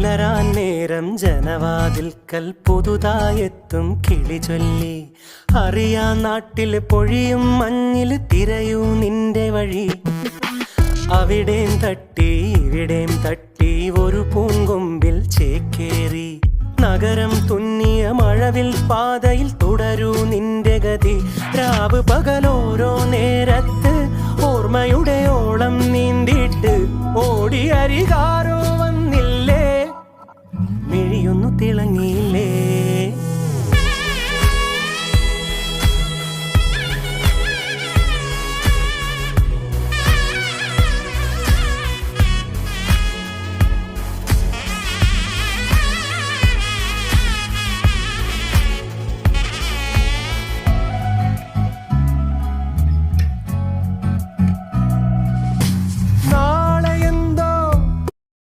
പുലരാൻ നേരം ജനവാതിൽക്കൽ പുതുതായെത്തും കിളി ചൊല്ലി. അറിയാ നാട്ടിൽ പൊഴിയും മഞ്ഞിൽ തിരയൂ നിന്റെ വഴി. അവിടേം തട്ടി ഇവിടേം തട്ടി ഒരു പൂങ്കൊമ്പിൽ ചേക്കേറി. നഗരം തുന്നിയ മഴവിൽ പാതയിൽ തുടരൂ നിന്റെ ഗതി. രാവ് പകലോരോ നേരത്ത് ഓർമ്മയുടെ ഓളം നീന്തിട്ട് ഓടി അരികാ